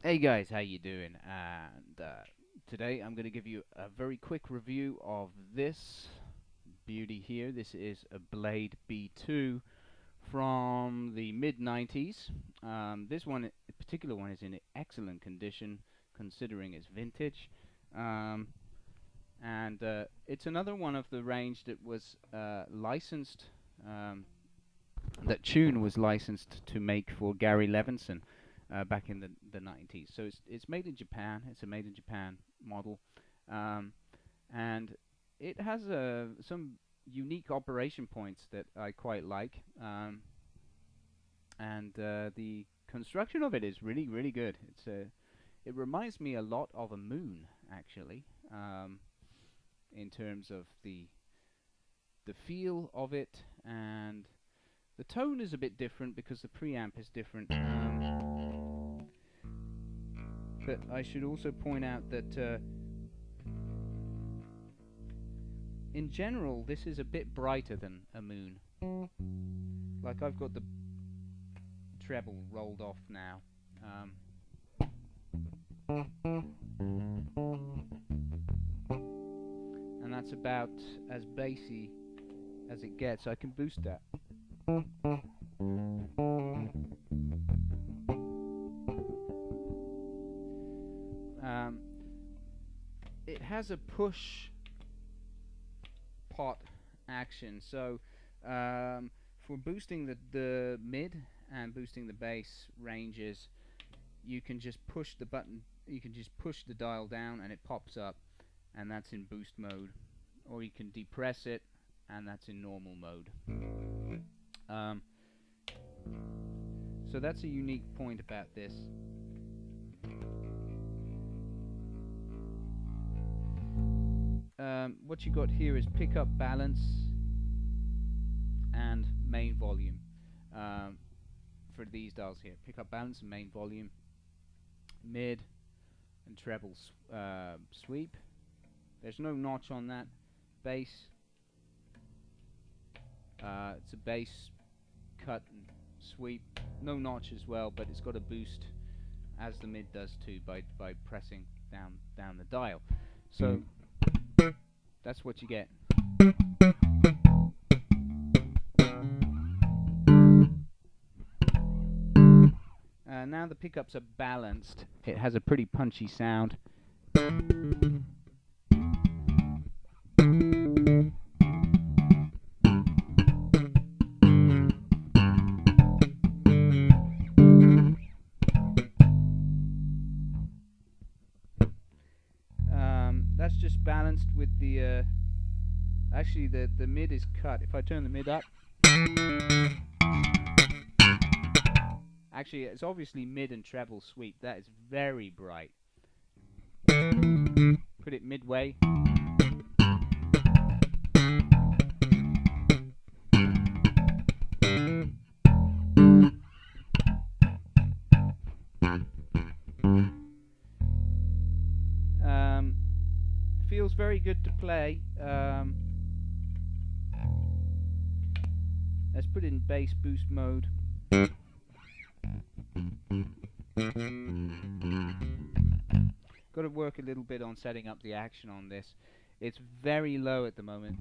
Hey guys, how you doing? And today I'm going to give you a very quick review of this beauty here. This is a Blade B2 from the mid 90s. This one, particular one, is in excellent condition considering it's vintage. Um, and it's another one of the range that was licensed. That tune was licensed to make for Gary Levinson back in the 90s. So it's made in Japan. It's a made in Japan model, um, and it has some unique operation points that I quite like, and the construction of it is really good. It reminds me a lot of a moon actually, in terms of the feel of it, and the tone is a bit different because the preamp is different. But I should also point out that in general this is a bit brighter than a moon. Like I've got the treble rolled off now. And that's about as bassy as it gets. I can boost that. It has a push pot action, so for boosting the mid and boosting the bass ranges, you can just push the button. You can just push the dial down, and it pops up, and that's in boost mode. Or you can depress it, and that's in normal mode. So that's a unique point about this. What you got here is pickup balance and main volume for these dials here. Pickup balance and main volume, mid and treble sweep. There's no notch on that. Bass, it's a bass cut and sweep. No notch as well, but it's got a boost as the mid does too by pressing down the dial. So that's what you get. Now the pickups are balanced. It has a pretty punchy sound. That's just balanced with the actually the mid is cut. If I turn the mid up, actually it's obviously mid and treble sweep. That is very bright. Put it midway. Feels very good to play. Let's put it in bass boost mode. Got to work a little bit on setting up the action on this. It's very low at the moment.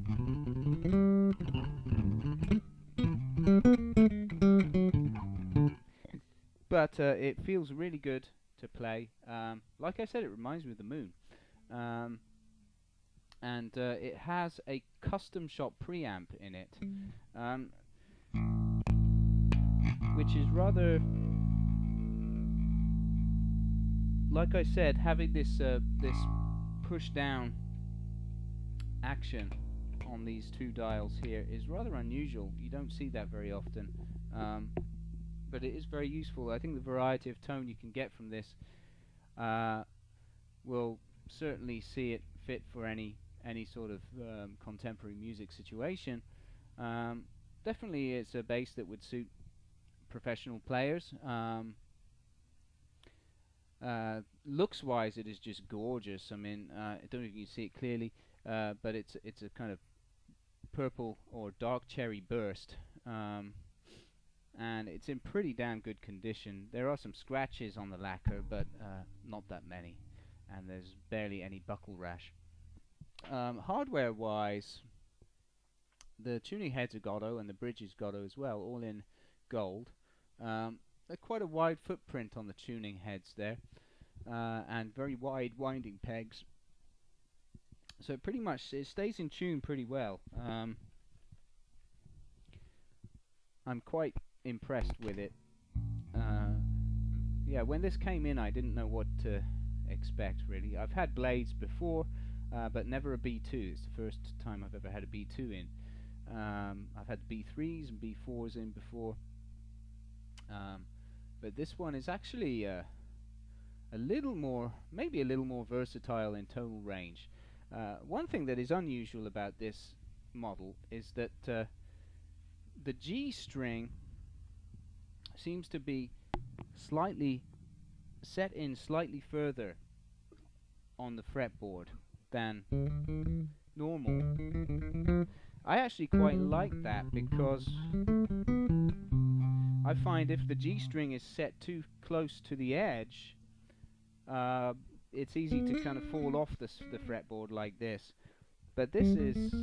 But it feels really good to play. Like I said, it reminds me of the moon. And it has a custom shop preamp in it, which is rather, like I said, having this this push down action on these two dials here is rather unusual. You don't see that very often, but it is very useful. I think the variety of tone you can get from this will certainly see it fit for any sort of contemporary music situation. Definitely it's a bass that would suit professional players. Looks wise, it is just gorgeous. I mean, I don't know if you can see it clearly, but it's a kind of purple or dark cherry burst. and it's in pretty damn good condition. There are some scratches on the lacquer, but not that many, and there's barely any buckle rash. Hardware wise, the tuning heads are Godot and the bridge is Godot as well, all in gold. There's quite a wide footprint on the tuning heads there, and very wide winding pegs, so it pretty much it stays in tune pretty well. I'm quite impressed with it. Yeah, when this came in I didn't know what to expect really. I've had blades before, but never a B2. It's the first time I've ever had a B2 in. I've had B3s and B4s in before, but this one is actually a little more, maybe a little more versatile in tonal range. One thing that is unusual about this model is that the G string seems to be slightly set in slightly further on the fretboard than normal. I actually quite like that because I find if the G string is set too close to the edge, it's easy to kind of fall off the fretboard like this. But this is,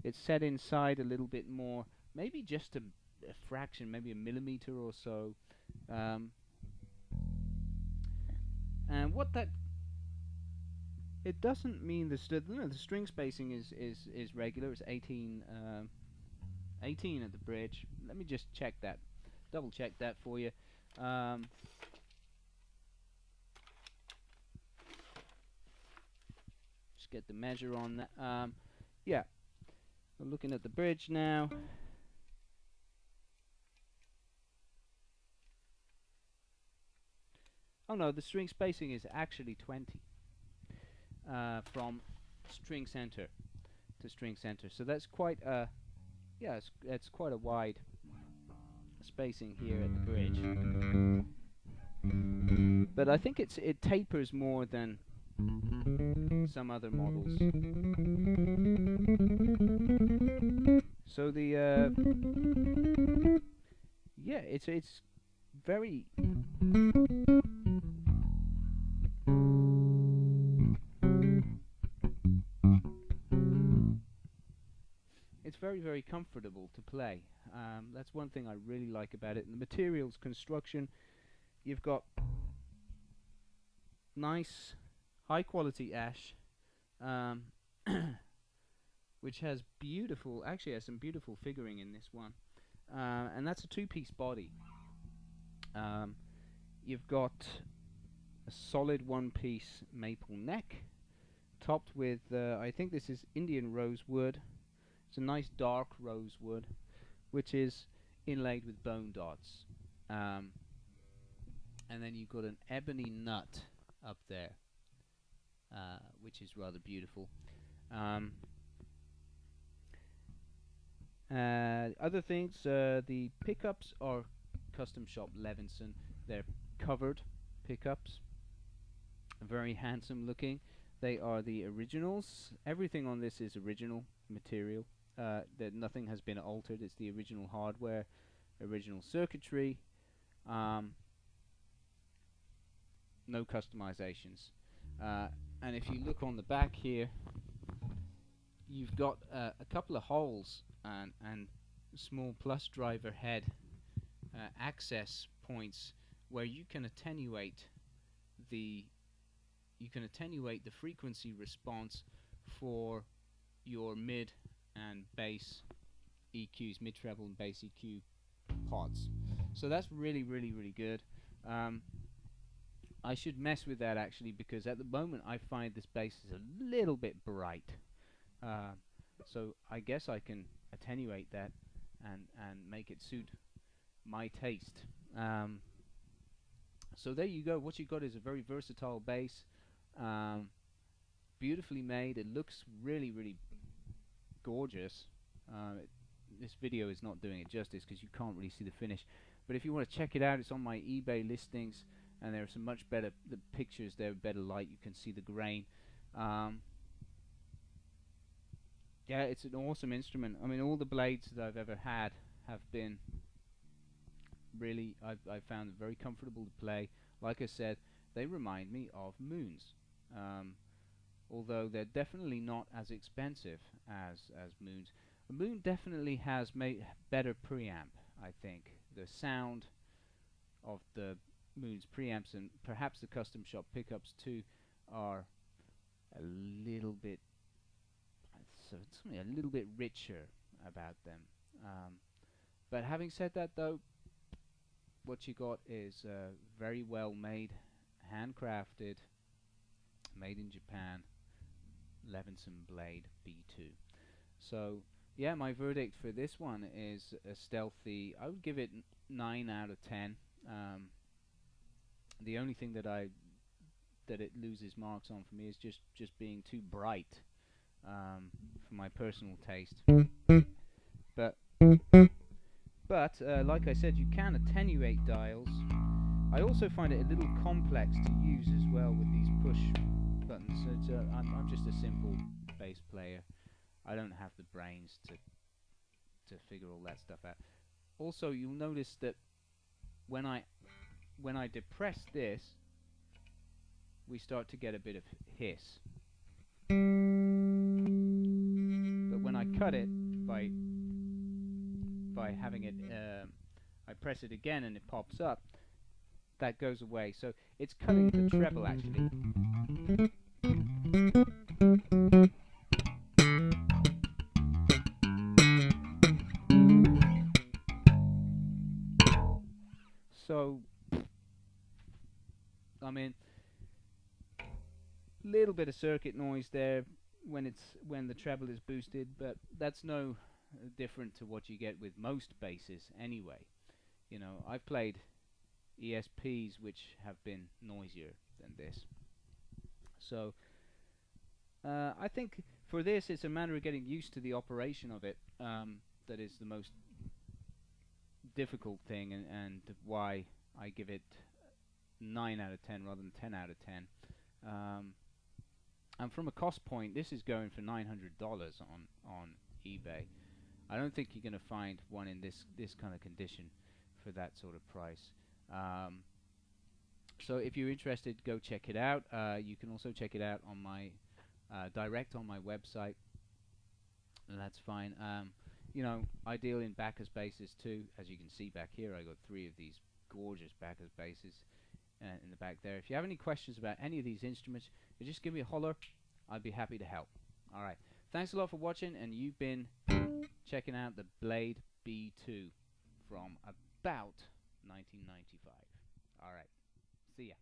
it's set inside a little bit more, maybe just a fraction, maybe a millimeter or so. And what that, it doesn't mean the string spacing is regular. It's 18 at the bridge. Let me just check that, double check that for you. Just get the measure on that. Yeah, we're looking at the bridge now. Oh no, the string spacing is actually 20 from string center to string center. So that's quite a, yeah, it's quite a wide spacing here at the bridge. But I think it tapers more than some other models. So the yeah, it's very very comfortable to play. That's one thing I really like about it. And the materials construction, you've got nice high quality ash, which has beautiful, actually has some beautiful figuring in this one, and that's a two-piece body. You've got a solid one-piece maple neck topped with I think this is Indian rosewood. It's a nice dark rosewood which is inlaid with bone dots, and then you've got an ebony nut up there, which is rather beautiful. Other things, the pickups are custom shop Levinson. They're covered pickups, very handsome looking. They are the originals. Everything on this is original material. That nothing has been altered. It's the original hardware, original circuitry, no customizations. And if you look on the back here, you've got a couple of holes and small plus driver head access points where you can attenuate the frequency response for your mid and bass EQs, mid treble and bass EQ pods. So that's really good. I should mess with that actually, because at the moment I find this bass is a little bit bright. So I guess I can attenuate that and make it suit my taste. So there you go. What you got is a very versatile bass, beautifully made. It looks really gorgeous. This video is not doing it justice because you can't really see the finish. But if you want to check it out, it's on my eBay listings, and there are some much better pictures there, better light. You can see the grain. Yeah, it's an awesome instrument. I mean, all the blades that I've ever had have been really, I've found very comfortable to play. Like I said, they remind me of moons. Um, Although they're definitely not as expensive as moons. A moon definitely has better preamp, I think. The sound of the moon's preamps and perhaps the custom shop pickups too are a little bit something a little bit richer about them. But having said that, though, what you got is very well made, handcrafted, made in Japan, Levinson Blade B2. So yeah, my verdict for this one is a stealthy. I would give it 9 out of 10. The only thing that it loses marks on for me is just being too bright for my personal taste. But like I said, you can attenuate dials. I also find it a little complex to use as well with these push buttons. So it's I'm just a simple bass player. I don't have the brains to figure all that stuff out. Also, you'll notice that when I depress this, we start to get a bit of hiss. But when I cut it by having it, I press it again and it pops up. That goes away. So it's cutting the treble actually. So I mean, little bit of circuit noise there when the treble is boosted, but that's no different to what you get with most basses anyway. You know, I've played ESPs which have been noisier than this. So I think for this it's a matter of getting used to the operation of it that is the most difficult thing, and why I give it 9 out of 10 rather than 10 out of 10. And from a cost point, this is going for $900 on eBay. I don't think you're going to find one in this kind of condition for that sort of price. So if you're interested, go check it out. You can also check it out on my direct on my website, and that's fine. You know, ideal in backers basses too. As you can see back here, I got 3 of these gorgeous backers basses in the back there. If you have any questions about any of these instruments, just give me a holler. I'd be happy to help. Alright, thanks a lot for watching, and you've been checking out the Blade B2 from about 1995. Alright, see ya.